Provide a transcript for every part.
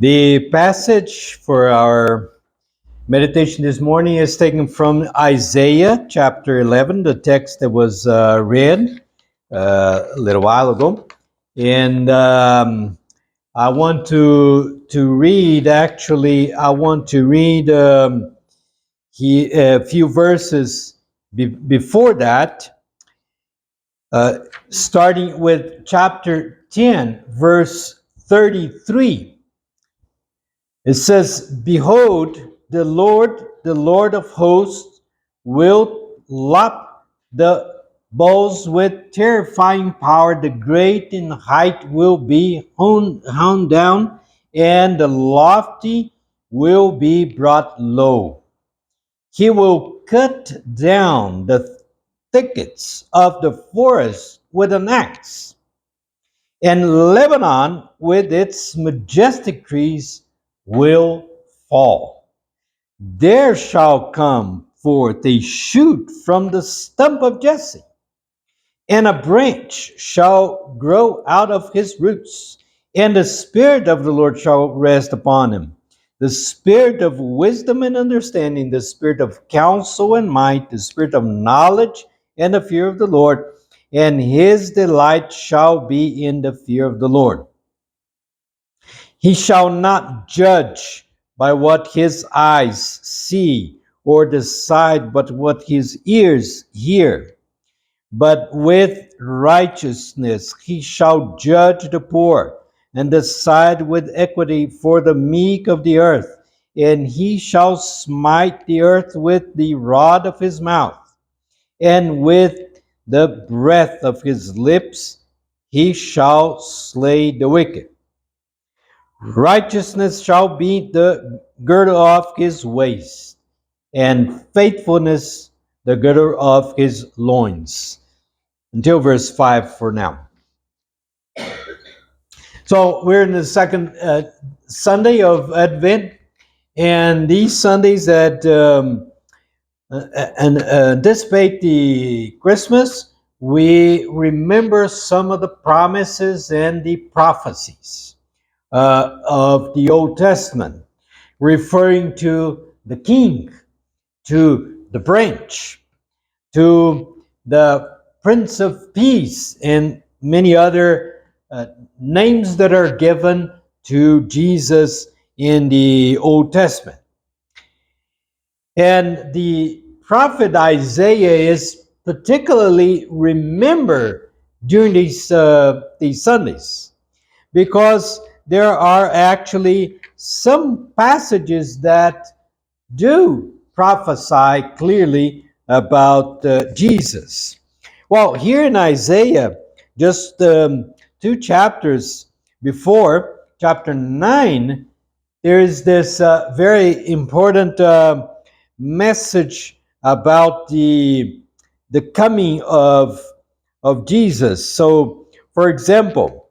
The passage for our meditation this morning is taken from Isaiah chapter 11, the text that was read a little while ago. And I want to read, a few verses before that, starting with chapter 10, verse 33. It says, "Behold, the Lord of hosts, will lop the boughs with terrifying power. The great in height will be hewn down, and the lofty will be brought low. He will cut down the thickets of the forest with an axe, and Lebanon with its majestic trees will fall. There shall come forth a shoot from the stump of Jesse, and a branch shall grow out of his roots, and the Spirit of the Lord shall rest upon him, the Spirit of wisdom and understanding, the Spirit of counsel and might, the Spirit of knowledge and the fear of the Lord, and his delight shall be in the fear of the Lord. He shall not judge by what his eyes see, or decide but what his ears hear. But with righteousness he shall judge the poor, and decide with equity for the meek of the earth. And he shall smite the earth with the rod of his mouth, and with the breath of his lips he shall slay the wicked. Righteousness shall be the girdle of his waist, and faithfulness the girdle of his loins." Until verse 5 for now. So we're in the second Sunday of Advent, and these Sundays that anticipate the Christmas, we remember some of the promises and the prophecies of the Old Testament, referring to the king, to the branch, to the Prince of Peace, and many other names that are given to Jesus in the Old Testament. And the prophet Isaiah is particularly remembered during these Sundays, because there are actually some passages that do prophesy clearly about Jesus. Well, here in Isaiah, just 2 chapters before, chapter 9, there is this very important message about the coming of Jesus. So, for example,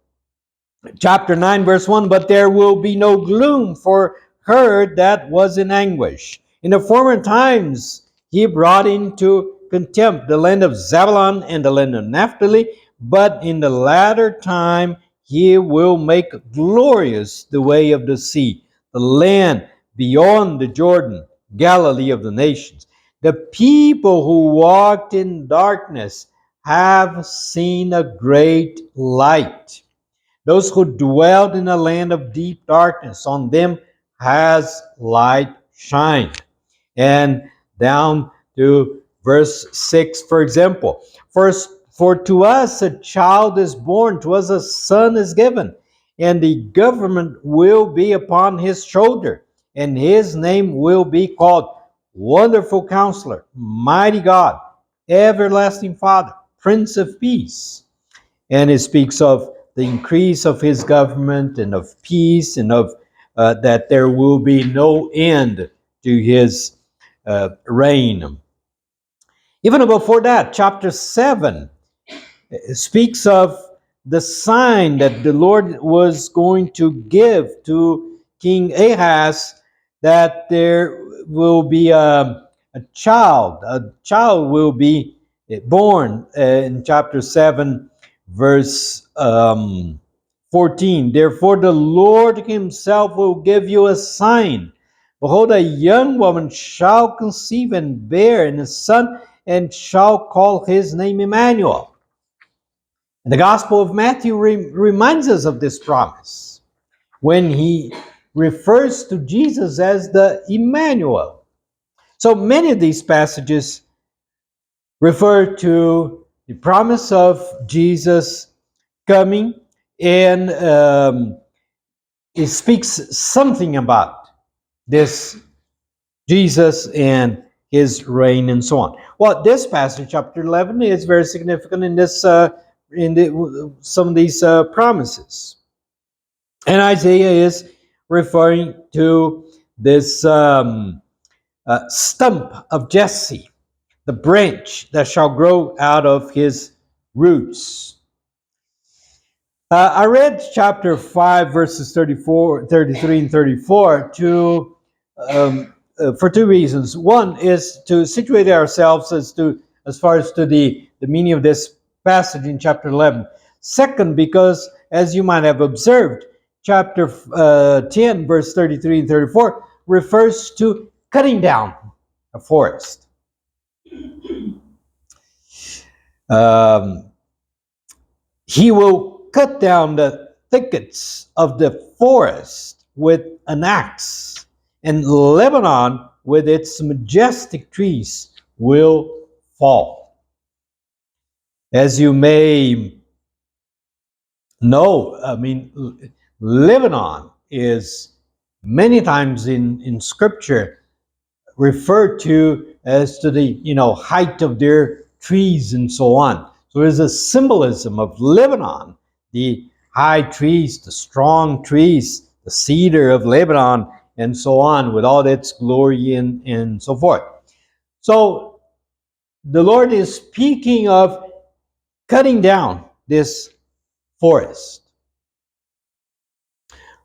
chapter 9, verse 1, "But there will be no gloom for her that was in anguish. In the former times he brought into contempt the land of Zebulun and the land of Naphtali, but in the latter time he will make glorious the way of the sea, the land beyond the Jordan, Galilee of the nations. The people who walked in darkness have seen a great light. Those who dwelled in a land of deep darkness, on them has light shined." And down to verse 6, for example, For to us a child is born, to us a son is given, and the government will be upon his shoulder, and his name will be called Wonderful Counselor, Mighty God, Everlasting Father, Prince of Peace. And it speaks of the increase of his government and of peace, and of that there will be no end to his reign. Even before that, chapter 7 speaks of the sign that the Lord was going to give to King Ahaz, that there will be a child will be born in chapter 7, verse 4. 14. Therefore the Lord himself will give you a sign. Behold, a young woman shall conceive and bear a son, and shall call his name Emmanuel. And the Gospel of Matthew reminds us of this promise when he refers to Jesus as the Emmanuel. So many of these passages refer to the promise of Jesus coming, and it speaks something about this Jesus and his reign and so on. Well, this passage, chapter 11, is very significant in this some of these promises. And Isaiah is referring to this stump of Jesse, the branch that shall grow out of his roots. I read chapter 5, verses 33, and 34 for two reasons. One is to situate ourselves as far as to the meaning of this passage in chapter 11. Second, because as you might have observed, chapter 10, verse 33 and 34 refers to cutting down a forest. He will cut down the thickets of the forest with an axe, and Lebanon with its majestic trees will fall. As you may know, Lebanon is many times in Scripture referred to as to the height of their trees and so on. So there's a symbolism of Lebanon, the high trees, the strong trees, the cedar of Lebanon, and so on, with all its glory and so forth. So the Lord is speaking of cutting down this forest.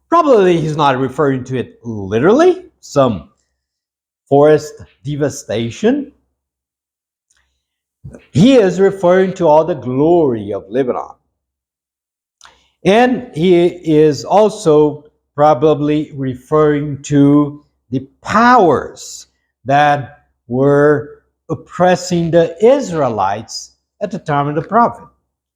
Probably he's not referring to it literally, some forest devastation. He is referring to all the glory of Lebanon. And he is also probably referring to the powers that were oppressing the Israelites at the time of the prophet,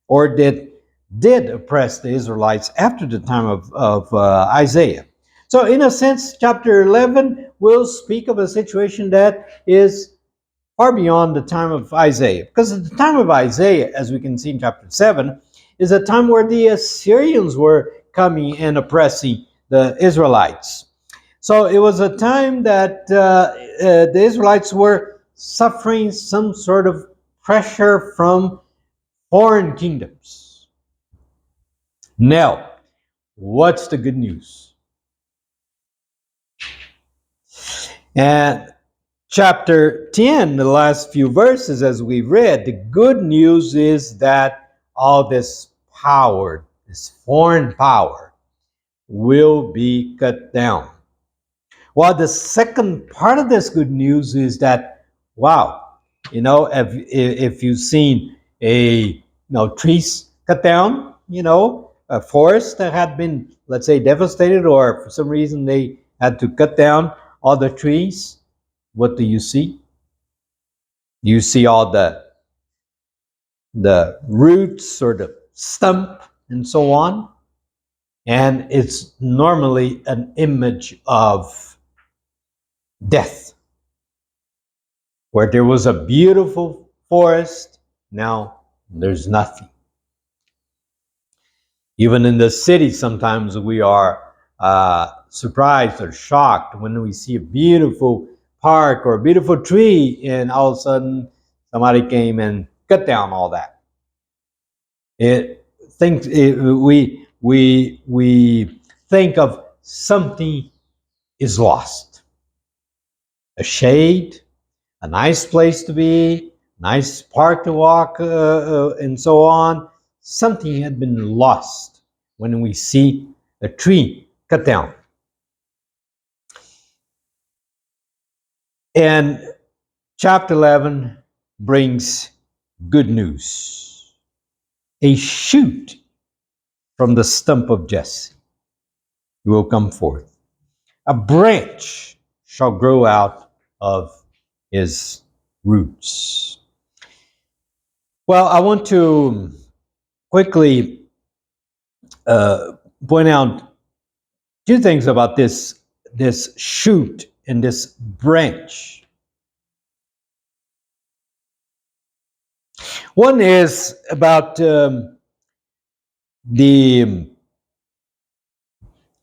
or that did oppress the Israelites after the time of Isaiah. So in a sense, chapter 11 will speak of a situation that is far beyond the time of Isaiah. Because at the time of Isaiah, as we can see in chapter 7, is a time where the Assyrians were coming and oppressing the Israelites. So it was a time that the Israelites were suffering some sort of pressure from foreign kingdoms. Now, what's the good news? And chapter 10, the last few verses, as we read, the good news is that all this power, this foreign power, will be cut down. While the second part of this good news is that, wow, if you've seen trees cut down, a forest that had been, let's say, devastated, or for some reason they had to cut down all the trees, what do you see? You see all the roots or the stump and so on. And it's normally an image of death. Where there was a beautiful forest, now there's nothing. Even in the city, sometimes we are surprised or shocked when we see a beautiful park or a beautiful tree, and all of a sudden somebody came and cut down all that. We think of something is lost. A shade, a nice place to be, nice park to walk, and so on. Something had been lost when we see a tree cut down. And chapter 11 brings good news. A shoot from the stump of Jesse. He will come forth. A branch shall grow out of his roots. Well, I want to quickly uh, point out two things about this shoot and this branch. One is about the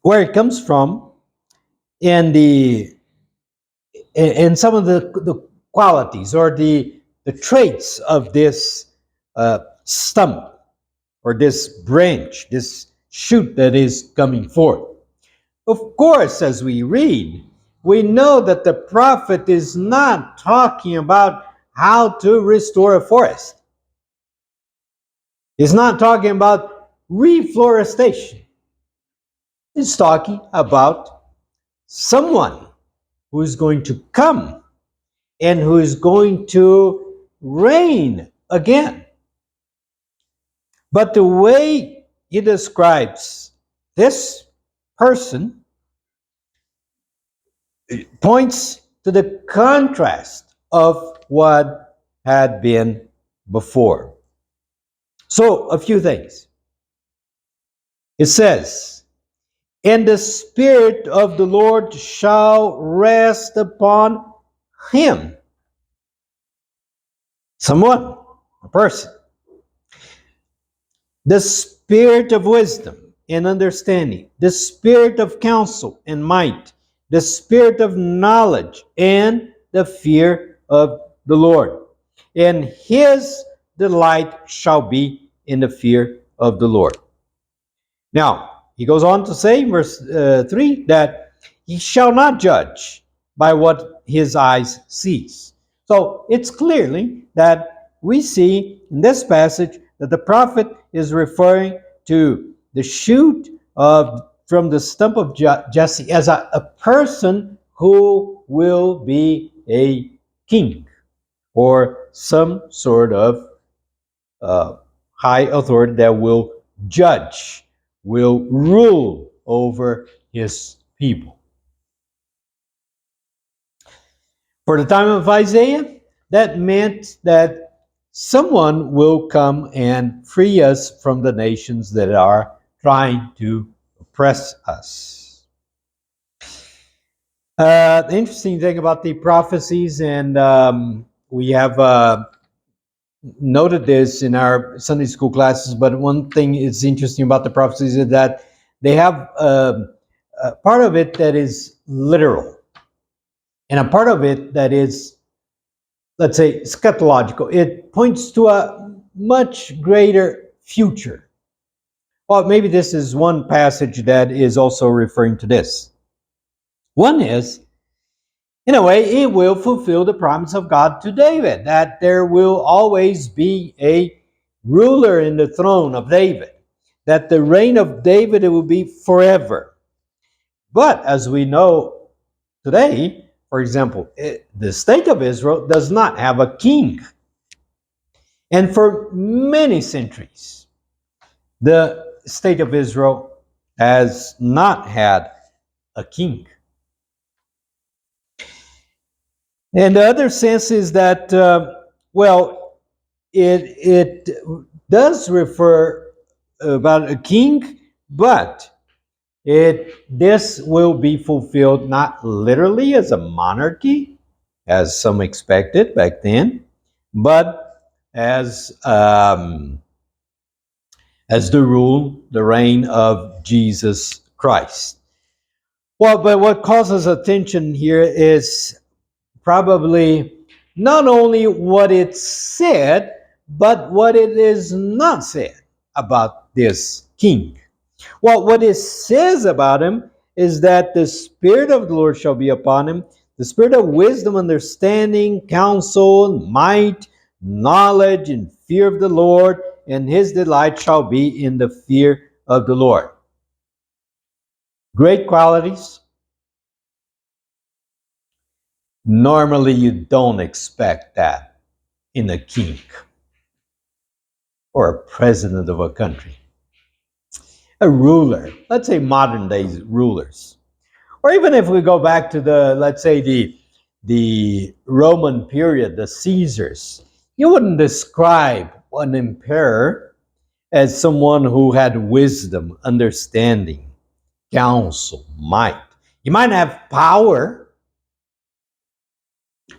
where it comes from and some of the qualities or the traits of this stump or this branch, this shoot that is coming forth. Of course, as we read, we know that the prophet is not talking about how to restore a forest. He's not talking about reforestation. He's talking about someone who is going to come and who is going to reign again. But the way he describes this person points to the contrast of what had been before. So, a few things. It says, "And the Spirit of the Lord shall rest upon him." Someone, a person. The Spirit of wisdom and understanding, the Spirit of counsel and might, the Spirit of knowledge and the fear of the Lord. And his delight shall be in the fear of the Lord. Now, he goes on to say in verse 3 that he shall not judge by what his eyes sees. So it's clearly that we see in this passage that the prophet is referring to the shoot of from the stump of Jesse as a person who will be a king or some sort of high authority that will judge, will rule over his people. For the time of Isaiah, that meant that someone will come and free us from the nations that are trying to oppress us. The interesting thing about the prophecies, and we have noted this in our Sunday school classes, but one thing is interesting about the prophecies is that they have a part of it that is literal and a part of it that is, let's say, eschatological. It points to a much greater future. Well, maybe this is one passage that is also referring to this. One is, in a way, it will fulfill the promise of God to David, that there will always be a ruler in the throne of David, that the reign of David will be forever. But as we know today, for example, the state of Israel does not have a king. And for many centuries, the state of Israel has not had a king. And the other sense is that, it does refer about a king, but this will be fulfilled not literally as a monarchy, as some expected back then, but as the reign of Jesus Christ. Well, but what causes attention here is probably not only what it said, but what it is not said about this king. Well, what it says about him is that the Spirit of the Lord shall be upon him, the Spirit of wisdom, understanding, counsel, might, knowledge, and fear of the Lord, and his delight shall be in the fear of the Lord. Great qualities. Normally, you don't expect that in a king or a president of a country. a ruler, let's say modern day rulers, or even if we go back to the, let's say, the Roman period, the Caesars, you wouldn't describe an emperor as someone who had wisdom, understanding, counsel, might. You might have power,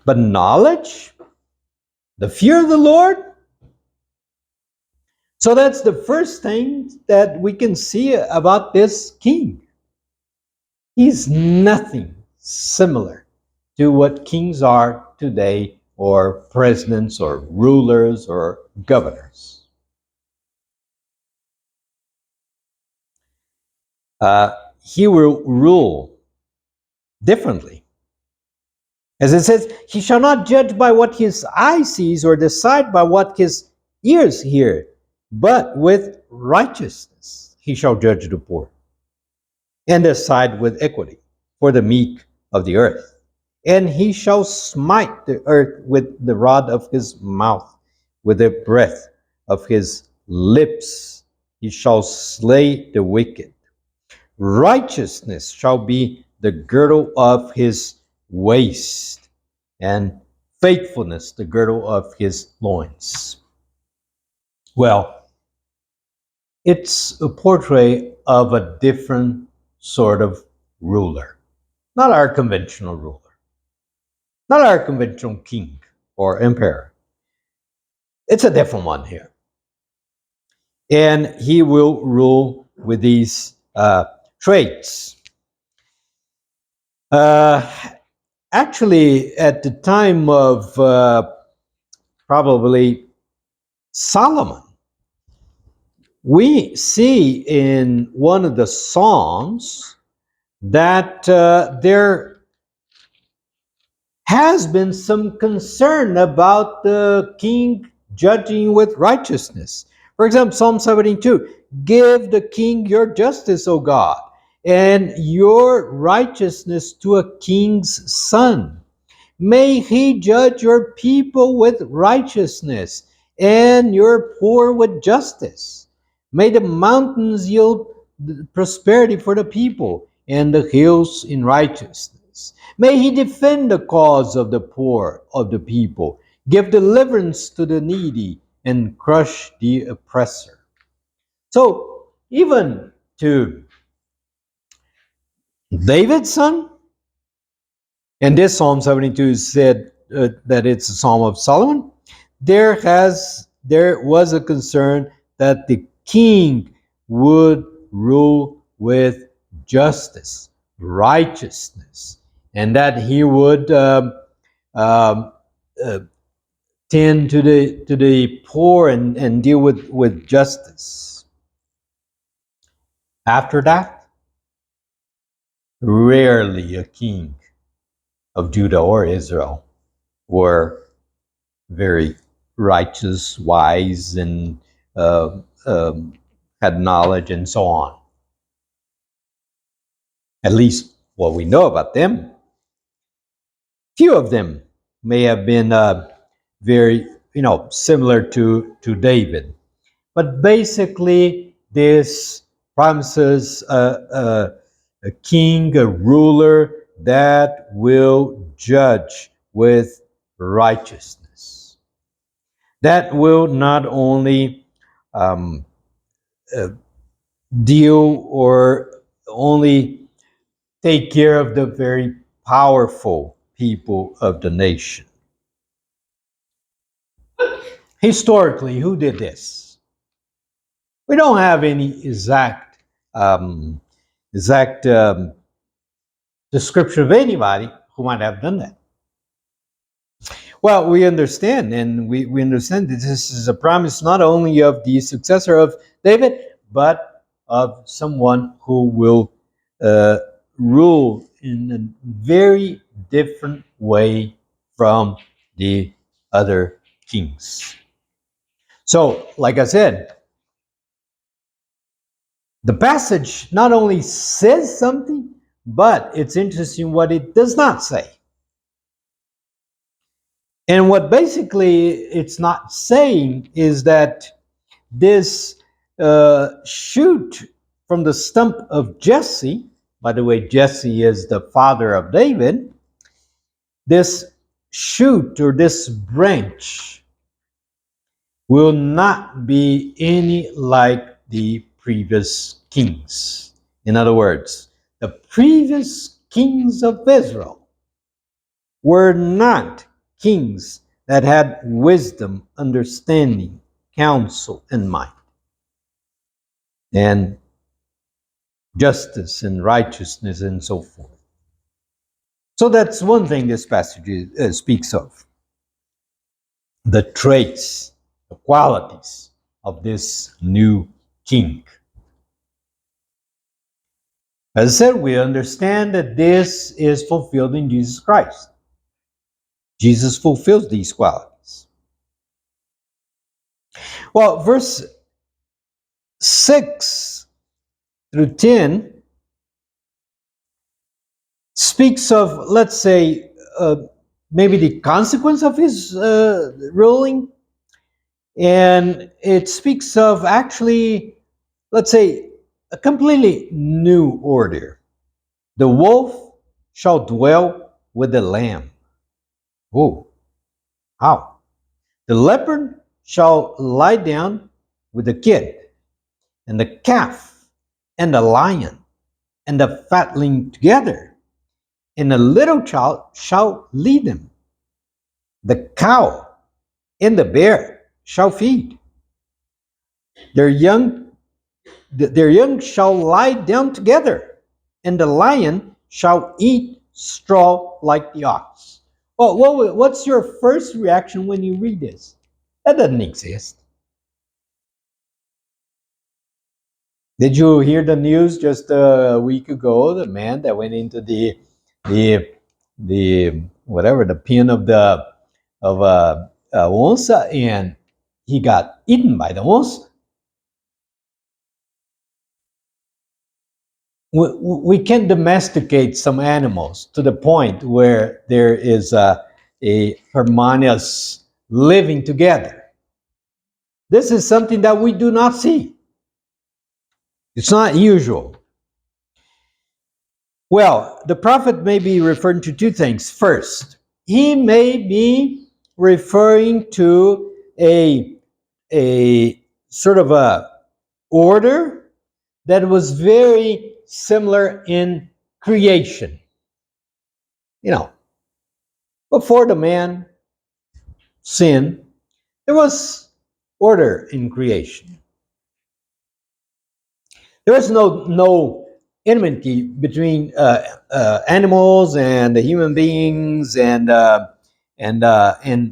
but knowledge, the fear of the Lord. So that's the first thing that we can see about this king. He's nothing similar to what kings are today, or presidents, or rulers, or governors. He will rule differently. As it says, he shall not judge by what his eye sees or decide by what his ears hear, but with righteousness he shall judge the poor and decide with equity for the meek of the earth. And he shall smite the earth with the rod of his mouth, with the breath of his lips. He shall slay the wicked. Righteousness shall be the girdle of his waist, and faithfulness the girdle of his loins. Well, it's a portrait of a different sort of ruler, not our conventional ruler, not our conventional king or emperor. It's a different one here. And he will rule with these traits. Uh, Actually, at the time of probably Solomon, we see in one of the Psalms that there has been some concern about the king judging with righteousness. For example, Psalm 72, give the king your justice, O God, and your righteousness to a king's son. May he judge your people with righteousness and your poor with justice. May the mountains yield prosperity for the people and the hills in righteousness. May he defend the cause of the poor of the people, give deliverance to the needy, and crush the oppressor. So, even to David's son, and this Psalm 72 said that it's a Psalm of Solomon, there was a concern that the king would rule with justice, righteousness, and that he would um, uh, tend to the poor and deal with justice. After that, rarely a king of Judah or Israel were very righteous, wise, and uh, um, had knowledge and so on. At least what we know about them. Few of them may have been very, similar to David, but basically this promises a king, a ruler that will judge with righteousness. That will not only um, uh, deal or only take care of the very powerful people of the nation. Historically, who did this? We don't have any um, exact description of anybody who might have done that. Well, we understand, and we understand that this is a promise not only of the successor of David, but of someone who will uh, rule in a very different way from the other kings. So, like I said, the passage not only says something, but it's interesting what it does not say. And what basically it's not saying is that this shoot from the stump of Jesse, by the way, Jesse is the father of David, this shoot or this branch will not be any like the previous kings. In other words, the previous kings of Israel were not kings that had wisdom, understanding, counsel, and might, and justice and righteousness and so forth. So that's one thing this passage speaks of. The traits, the qualities of this new king. As I said, we understand that this is fulfilled in Jesus Christ. Jesus fulfills these qualities. Well, verse 6 through 10 speaks of, let's say, maybe the consequence of his ruling. And it speaks of actually, let's say, a completely new order. The wolf shall dwell with the lamb. Oh, how? The leopard shall lie down with the kid, and the calf, and the lion, and the fatling together, and a little child shall lead them. The cow and the bear shall feed. Their young shall lie down together, and the lion shall eat straw like the ox. Well, what's your first reaction when you read this? That doesn't exist. Did you hear the news just a week ago? The man that went into the whatever, the pen of onça, and he got eaten by the onça. We can domesticate some animals to the point where there is a harmonious living together. This is something that we do not see. It's not usual. Well, the prophet may be referring to two things. First, he may be referring to a sort of a order that was very similar in creation. You know, before the man sinned, there was order in creation. There was no enmity between animals and the human beings, and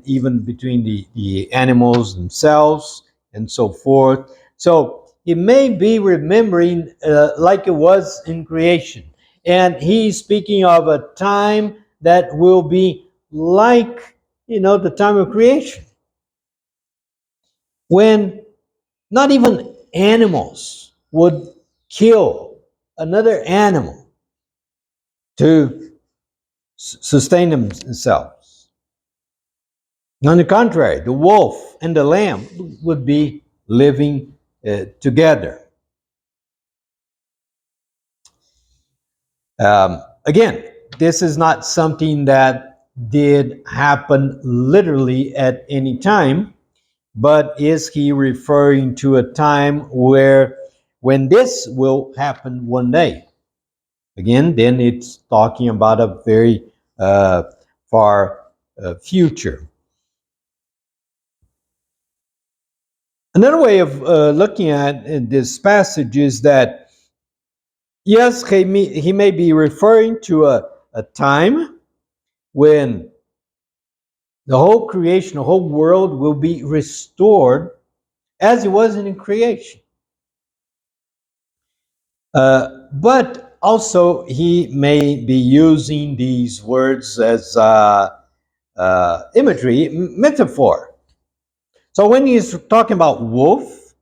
even between the animals themselves and so forth. So he may be remembering like it was in creation, and he's speaking of a time that will be like, the time of creation, when not even animals would kill another animal to sustain themselves. On the contrary, the wolf and the lamb would be living together. Again, this is not something that did happen literally at any time, but is he referring to a time when this will happen one day? Again, then it's talking about a very far future. Another way of looking at this passage is that, yes, he may be referring to a time when the whole creation, the whole world will be restored as it was in creation. But also, he may be using these words as imagery, metaphor. So when he's talking about wolf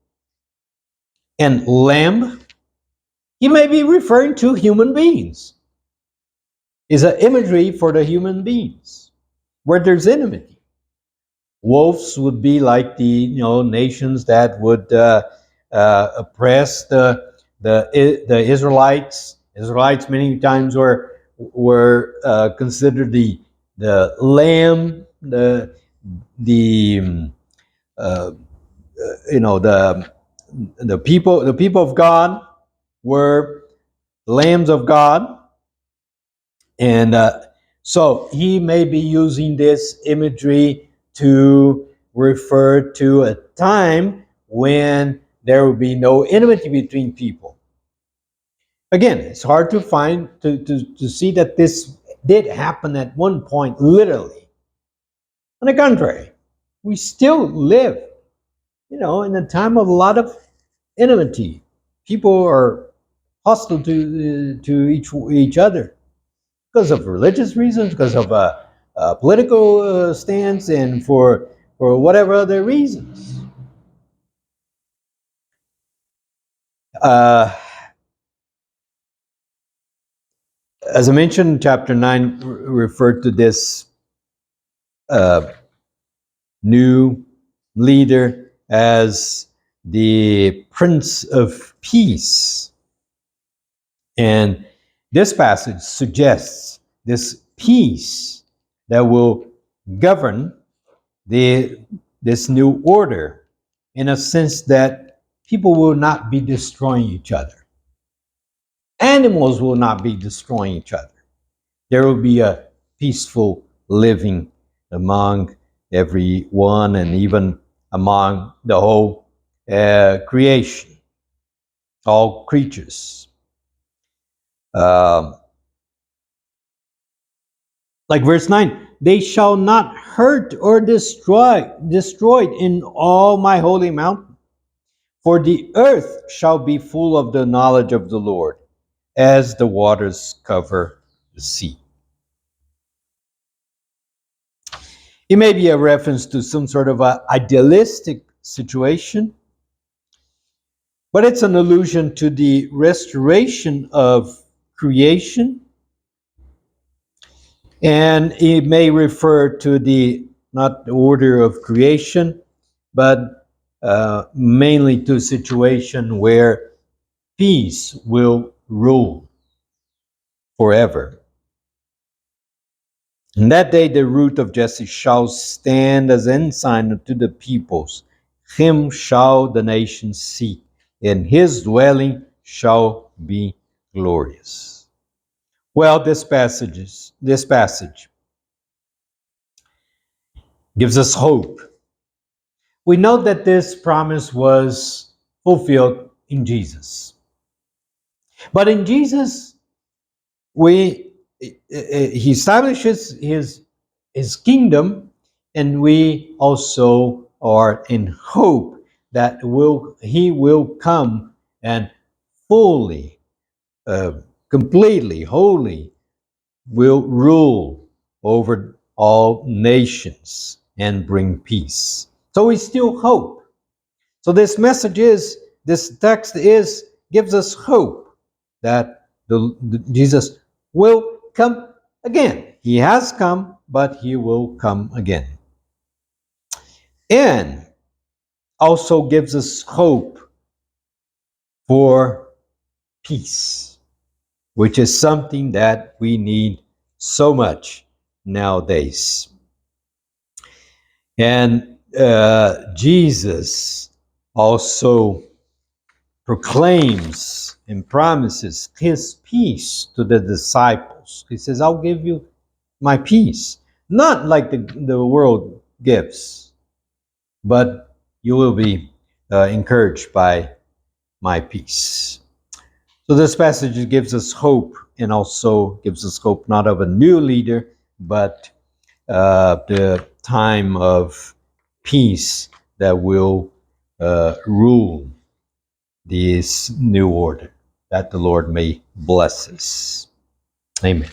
and lamb, he may be referring to human beings. It's an imagery for the human beings, where there's enmity. Wolves would be like the nations that would oppress the Israelites many times were considered the lamb, the uh, the people of God were lambs of God, and so he may be using this imagery to refer to a time when there will be no enmity between people. Again, it's hard to find to see that this did happen at one point, literally. On the contrary, we still live, in a time of a lot of enmity. People are hostile to each other because of religious reasons, because of political stance, and for whatever other reasons. Uh, as I mentioned, chapter 9 referred to this uh, new leader as the Prince of Peace. And this passage suggests this peace that will govern this new order, in a sense that people will not be destroying each other. Animals will not be destroying each other. There will be a peaceful living among everyone, and even among the whole creation, all creatures. Um, like verse 9, they shall not hurt or destroyed in all my holy mountain. For the earth shall be full of the knowledge of the Lord, as the waters cover the sea. It may be a reference to some sort of a idealistic situation, but it's an allusion to the restoration of creation, and it may refer to not the order of creation, but mainly to a situation where peace will rule forever. In that day, the root of Jesse shall stand as ensign unto the peoples. Him shall the nations seek, and his dwelling shall be glorious. Well, this passage gives us hope. We know that this promise was fulfilled in Jesus. But in Jesus, we he establishes his kingdom, and we also are in hope that he will come and fully, uh, completely, wholly will rule over all nations and bring peace. So we still hope. So this text gives us hope that Jesus will come again. He has come, but he will come again. And also gives us hope for peace, which is something that we need so much nowadays. And Jesus also proclaims and promises his peace to the disciples. He says, I'll give you my peace. Not like the world gives, but you will be encouraged by my peace. So this passage gives us hope, and also gives us hope not of a new leader, but the time of peace that will rule this new order, that the Lord may bless us. Amen.